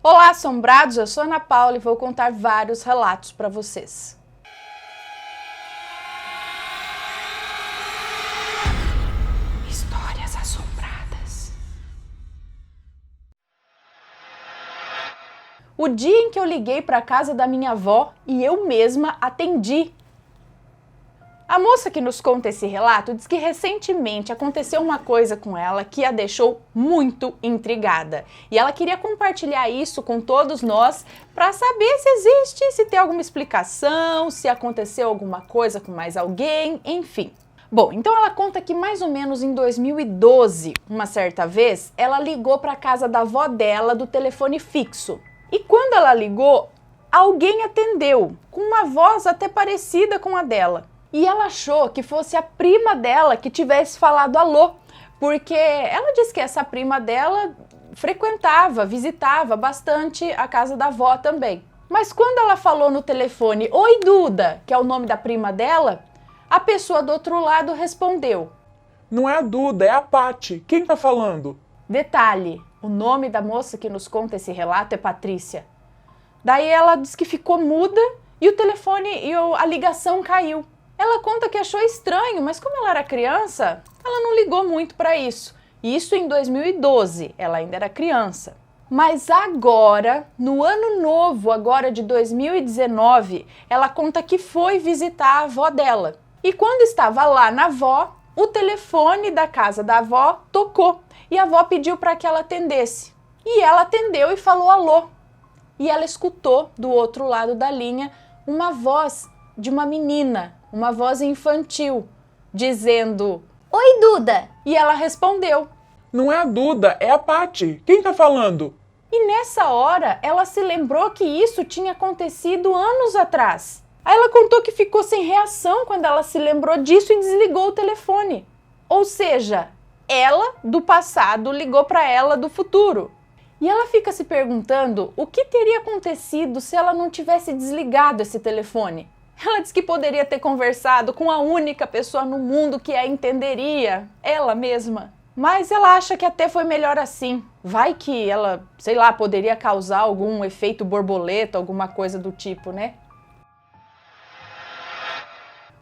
Olá, assombrados! Eu sou Ana Paula e vou contar vários relatos para vocês. Histórias assombradas. O dia em que eu liguei para a casa da minha avó e eu mesma atendi. A moça que nos conta esse relato diz que recentemente aconteceu uma coisa com ela que a deixou muito intrigada. E ela queria compartilhar isso com todos nós para saber se existe, se tem alguma explicação, se aconteceu alguma coisa com mais alguém, enfim. Bom, então ela conta que mais ou menos em 2012, uma certa vez, ela ligou para a casa da avó dela do telefone fixo. E quando ela ligou, alguém atendeu, com uma voz até parecida com a dela. E ela achou que fosse a prima dela que tivesse falado alô, porque ela disse que essa prima dela frequentava, visitava bastante a casa da avó também. Mas quando ela falou no telefone, "Oi, Duda", que é o nome da prima dela, a pessoa do outro lado respondeu: "Não é a Duda, é a Pati. Quem tá falando?" Detalhe, o nome da moça que nos conta esse relato é Patrícia. Daí ela disse que ficou muda e o telefone e a ligação caiu. Ela conta que achou estranho, mas como ela era criança, ela não ligou muito para isso. Isso em 2012, ela ainda era criança. Mas agora, no ano novo, agora de 2019, ela conta que foi visitar a avó dela. E quando estava lá na avó, o telefone da casa da avó tocou e a avó pediu para que ela atendesse. E ela atendeu e falou alô. E ela escutou do outro lado da linha uma voz de uma menina, uma voz infantil, dizendo: "Oi, Duda!" E ela respondeu: "Não é a Duda, é a Pati. Quem tá falando?" E nessa hora, ela se lembrou que isso tinha acontecido anos atrás. Aí ela contou que ficou sem reação quando ela se lembrou disso e desligou o telefone. Ou seja, ela do passado ligou para ela do futuro. E ela fica se perguntando o que teria acontecido se ela não tivesse desligado esse telefone. Ela diz que poderia ter conversado com a única pessoa no mundo que a entenderia, ela mesma. Mas ela acha que até foi melhor assim. Vai que ela, sei lá, poderia causar algum efeito borboleta, alguma coisa do tipo, né?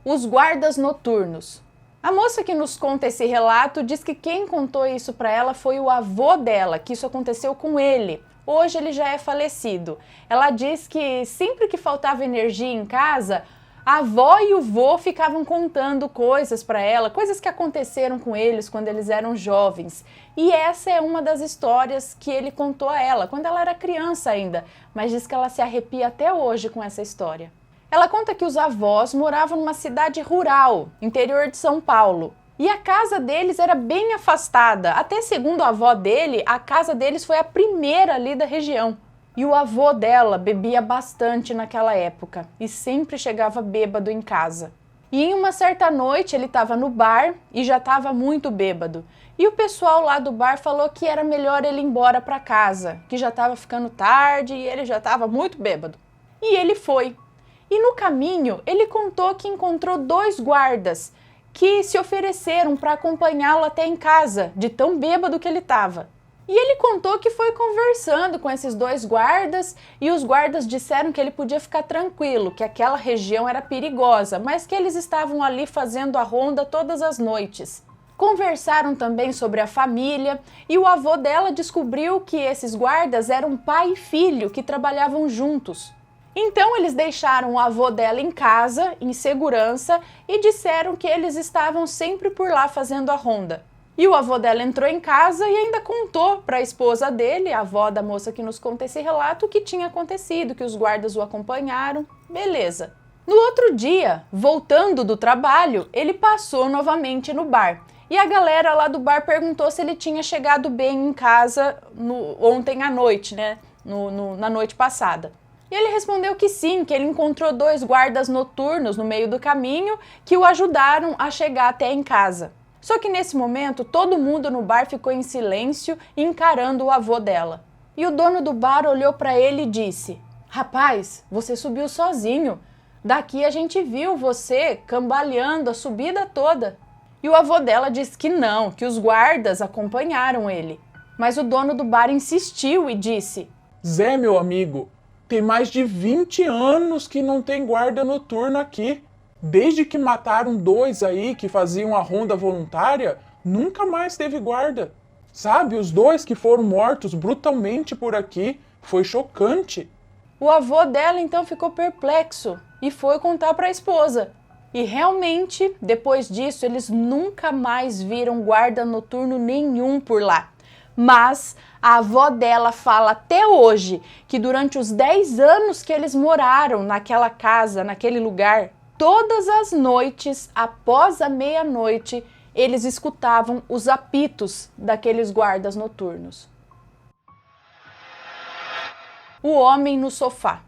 Os guardas noturnos. A moça que nos conta esse relato diz que quem contou isso para ela foi o avô dela, que isso aconteceu com ele. Hoje ele já é falecido. Ela diz que sempre que faltava energia em casa, a avó e o vô ficavam contando coisas para ela, coisas que aconteceram com eles quando eles eram jovens. E essa é uma das histórias que ele contou a ela, quando ela era criança ainda, mas diz que ela se arrepia até hoje com essa história. Ela conta que os avós moravam numa cidade rural, interior de São Paulo. E a casa deles era bem afastada. Até segundo a avó dele, a casa deles foi a primeira ali da região. E o avô dela bebia bastante naquela época e sempre chegava bêbado em casa. E em uma certa noite ele estava no bar e já estava muito bêbado. E o pessoal lá do bar falou que era melhor ele ir embora para casa, que já estava ficando tarde e ele já estava muito bêbado. E ele foi. E no caminho ele contou que encontrou 2 guardas que se ofereceram para acompanhá-lo até em casa, de tão bêbado que ele estava. E ele contou que foi conversando com esses 2 guardas e os guardas disseram que ele podia ficar tranquilo, que aquela região era perigosa, mas que eles estavam ali fazendo a ronda todas as noites. Conversaram também sobre a família e o avô dela descobriu que esses guardas eram pai e filho que trabalhavam juntos. Então eles deixaram o avô dela em casa, em segurança, e disseram que eles estavam sempre por lá fazendo a ronda. E o avô dela entrou em casa e ainda contou para a esposa dele, a avó da moça que nos conta esse relato, o que tinha acontecido, que os guardas o acompanharam. Beleza. No outro dia, voltando do trabalho, ele passou novamente no bar. E a galera lá do bar perguntou se ele tinha chegado bem em casa ontem à noite, né? Na noite passada. E ele respondeu que sim, que ele encontrou 2 guardas noturnos no meio do caminho que o ajudaram a chegar até em casa. Só que nesse momento todo mundo no bar ficou em silêncio encarando o avô dela. E o dono do bar olhou para ele e disse: "Rapaz, você subiu sozinho. Daqui a gente viu você cambaleando a subida toda." E o avô dela disse que não, que os guardas acompanharam ele. Mas o dono do bar insistiu e disse: Zé, meu amigo, tem mais de 20 anos que não tem guarda noturno aqui. Desde que mataram 2 aí que faziam a ronda voluntária, nunca mais teve guarda. Sabe, os 2 que foram mortos brutalmente por aqui, foi chocante. O avô dela então ficou perplexo e foi contar para a esposa. E realmente, depois disso, eles nunca mais viram guarda noturno nenhum por lá. Mas a avó dela fala até hoje que durante os 10 anos que eles moraram naquela casa, naquele lugar, todas as noites, após a meia-noite, eles escutavam os apitos daqueles guardas noturnos. O homem no sofá.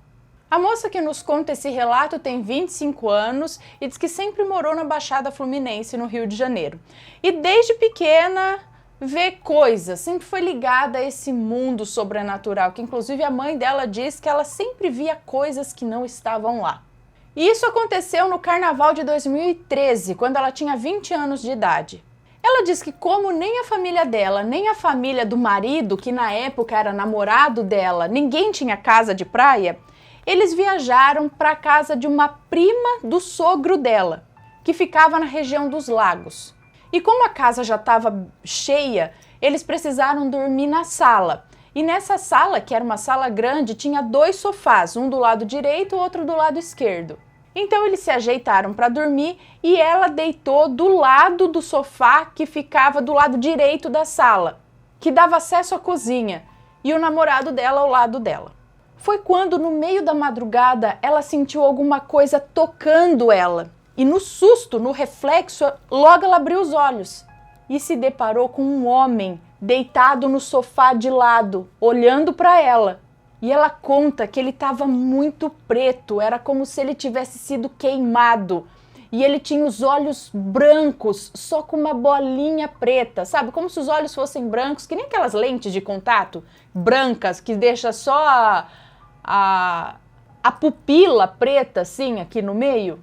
A moça que nos conta esse relato tem 25 anos e diz que sempre morou na Baixada Fluminense, no Rio de Janeiro. E desde pequena vê coisas, sempre foi ligada a esse mundo sobrenatural, que inclusive a mãe dela diz que ela sempre via coisas que não estavam lá. E isso aconteceu no Carnaval de 2013, quando ela tinha 20 anos de idade. Ela diz que como nem a família dela, nem a família do marido, que na época era namorado dela, ninguém tinha casa de praia, eles viajaram para a casa de uma prima do sogro dela, que ficava na região dos lagos. E como a casa já estava cheia, eles precisaram dormir na sala. E nessa sala, que era uma sala grande, tinha 2 sofás, um do lado direito e outro do lado esquerdo. Então eles se ajeitaram para dormir e ela deitou do lado do sofá que ficava do lado direito da sala, que dava acesso à cozinha, e o namorado dela ao lado dela. Foi quando, no meio da madrugada, ela sentiu alguma coisa tocando ela. E no susto, no reflexo, logo ela abriu os olhos e se deparou com um homem deitado no sofá de lado, olhando para ela. E ela conta que ele estava muito preto, era como se ele tivesse sido queimado. E ele tinha os olhos brancos, só com uma bolinha preta, sabe? Como se os olhos fossem brancos, que nem aquelas lentes de contato brancas que deixa só a pupila preta, assim, aqui no meio.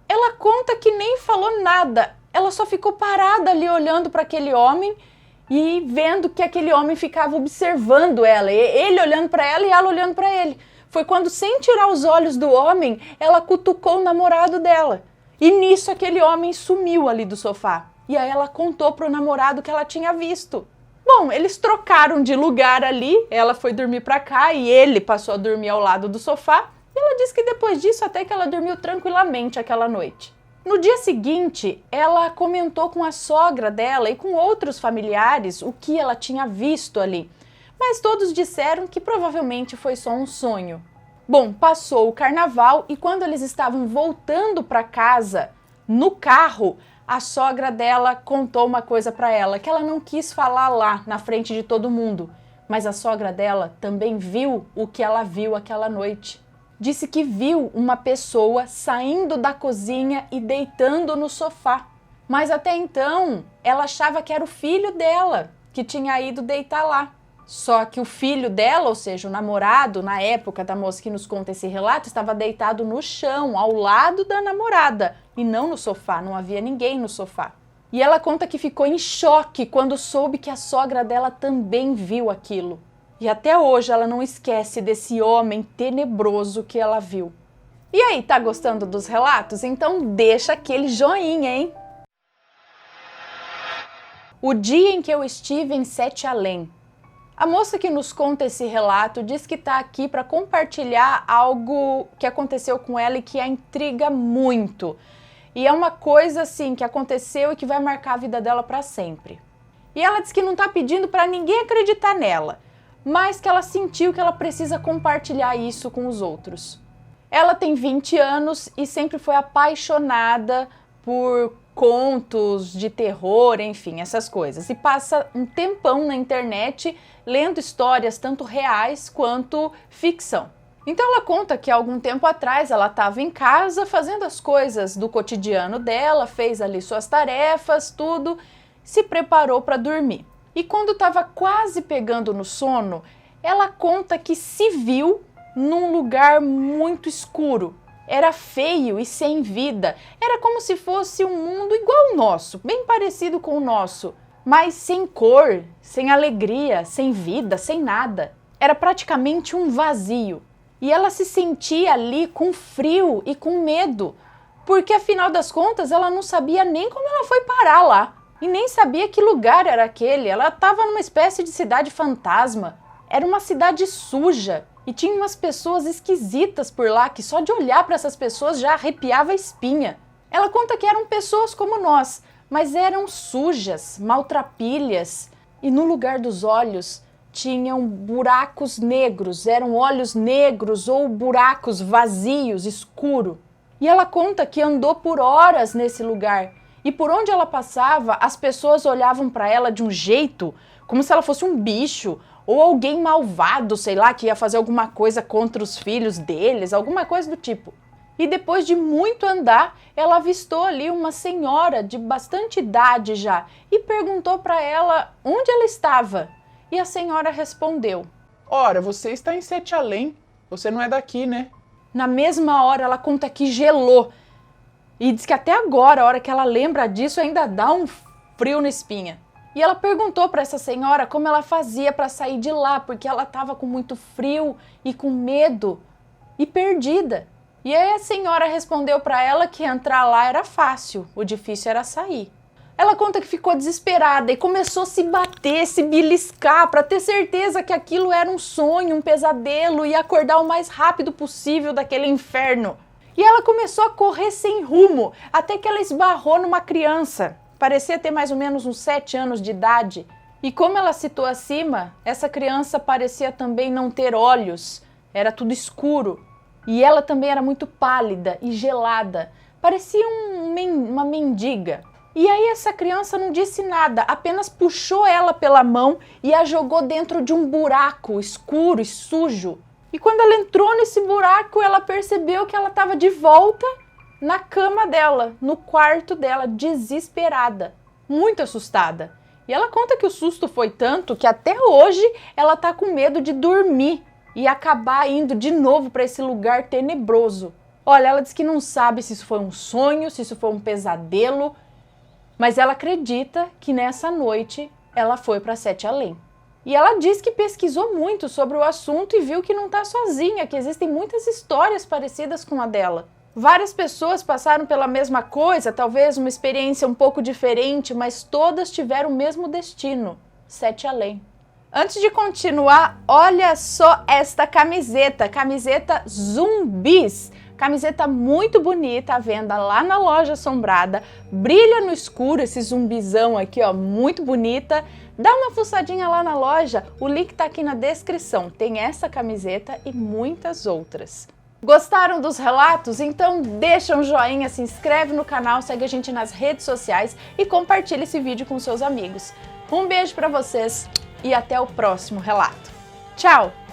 Ela conta que nem falou nada, ela só ficou parada ali olhando para aquele homem e vendo que aquele homem ficava observando ela, ele olhando para ela e ela olhando para ele. Foi quando, sem tirar os olhos do homem, ela cutucou o namorado dela. E nisso aquele homem sumiu ali do sofá. E aí ela contou pro namorado que ela tinha visto. Bom, eles trocaram de lugar ali, ela foi dormir para cá e ele passou a dormir ao lado do sofá. E ela disse que depois disso até que ela dormiu tranquilamente aquela noite. No dia seguinte, ela comentou com a sogra dela e com outros familiares o que ela tinha visto ali, mas todos disseram que provavelmente foi só um sonho. Bom, passou o carnaval e quando eles estavam voltando para casa, no carro, a sogra dela contou uma coisa para ela, que ela não quis falar lá na frente de todo mundo, mas a sogra dela também viu o que ela viu aquela noite. Disse que viu uma pessoa saindo da cozinha e deitando no sofá. Mas até então, ela achava que era o filho dela que tinha ido deitar lá. Só que o filho dela, ou seja, o namorado, na época da moça que nos conta esse relato, estava deitado no chão, ao lado da namorada, e não no sofá, não havia ninguém no sofá. E ela conta que ficou em choque quando soube que a sogra dela também viu aquilo. E até hoje ela não esquece desse homem tenebroso que ela viu. E aí, tá gostando dos relatos? Então deixa aquele joinha, hein? O dia em que eu estive em Sete Além. A moça que nos conta esse relato diz que está aqui para compartilhar algo que aconteceu com ela e que a intriga muito. E é uma coisa assim que aconteceu e que vai marcar a vida dela para sempre. E ela diz que não está pedindo para ninguém acreditar nela, mas que ela sentiu que ela precisa compartilhar isso com os outros. Ela tem 20 anos e sempre foi apaixonada por contos de terror, enfim, essas coisas. E passa um tempão na internet lendo histórias tanto reais quanto ficção. Então ela conta que há algum tempo atrás ela estava em casa fazendo as coisas do cotidiano dela, fez ali suas tarefas, tudo, se preparou para dormir. E quando estava quase pegando no sono, ela conta que se viu num lugar muito escuro. Era feio e sem vida. Era como se fosse um mundo igual ao nosso, bem parecido com o nosso, mas sem cor, sem alegria, sem vida, sem nada. Era praticamente um vazio. E ela se sentia ali com frio e com medo, porque afinal das contas ela não sabia nem como ela foi parar lá. E nem sabia que lugar era aquele. Ela estava numa espécie de cidade fantasma. Era uma cidade suja e tinha umas pessoas esquisitas por lá que só de olhar para essas pessoas já arrepiava a espinha. Ela conta que eram pessoas como nós, mas eram sujas, maltrapilhas e no lugar dos olhos tinham buracos negros, eram olhos negros ou buracos vazios, escuro. E ela conta que andou por horas nesse lugar. E por onde ela passava, as pessoas olhavam para ela de um jeito, como se ela fosse um bicho, ou alguém malvado, sei lá, que ia fazer alguma coisa contra os filhos deles, alguma coisa do tipo. E depois de muito andar, ela avistou ali uma senhora de bastante idade já e perguntou para ela onde ela estava. E a senhora respondeu: Ora, você está em Sete Além. Você não é daqui, né? Na mesma hora, ela conta que gelou. E diz que até agora, a hora que ela lembra disso, ainda dá um frio na espinha. E ela perguntou para essa senhora como ela fazia para sair de lá, porque ela estava com muito frio e com medo e perdida. E aí a senhora respondeu para ela que entrar lá era fácil, o difícil era sair. Ela conta que ficou desesperada e começou a se bater, se beliscar para ter certeza que aquilo era um sonho, um pesadelo e acordar o mais rápido possível daquele inferno. E ela começou a correr sem rumo, até que ela esbarrou numa criança. Parecia ter mais ou menos uns 7 anos de idade. E como ela citou acima, essa criança parecia também não ter olhos. Era tudo escuro. E ela também era muito pálida e gelada. Parecia uma mendiga. E aí essa criança não disse nada, apenas puxou ela pela mão e a jogou dentro de um buraco escuro e sujo. E quando ela entrou nesse buraco, ela percebeu que ela estava de volta na cama dela, no quarto dela, desesperada, muito assustada. E ela conta que o susto foi tanto que até hoje ela está com medo de dormir e acabar indo de novo para esse lugar tenebroso. Olha, ela diz que não sabe se isso foi um sonho, se isso foi um pesadelo, mas ela acredita que nessa noite ela foi para Sete Além. E ela diz que pesquisou muito sobre o assunto e viu que não está sozinha, que existem muitas histórias parecidas com a dela. Várias pessoas passaram pela mesma coisa, talvez uma experiência um pouco diferente, mas todas tiveram o mesmo destino, Sete Além. Antes de continuar, olha só esta camiseta Zumbis. Camiseta muito bonita, à venda lá na Loja Assombrada. Brilha no escuro esse zumbizão aqui, ó, muito bonita. Dá uma fuçadinha lá na loja, o link tá aqui na descrição. Tem essa camiseta e muitas outras. Gostaram dos relatos? Então deixa um joinha, se inscreve no canal, segue a gente nas redes sociais e compartilha esse vídeo com seus amigos. Um beijo pra vocês e até o próximo relato. Tchau!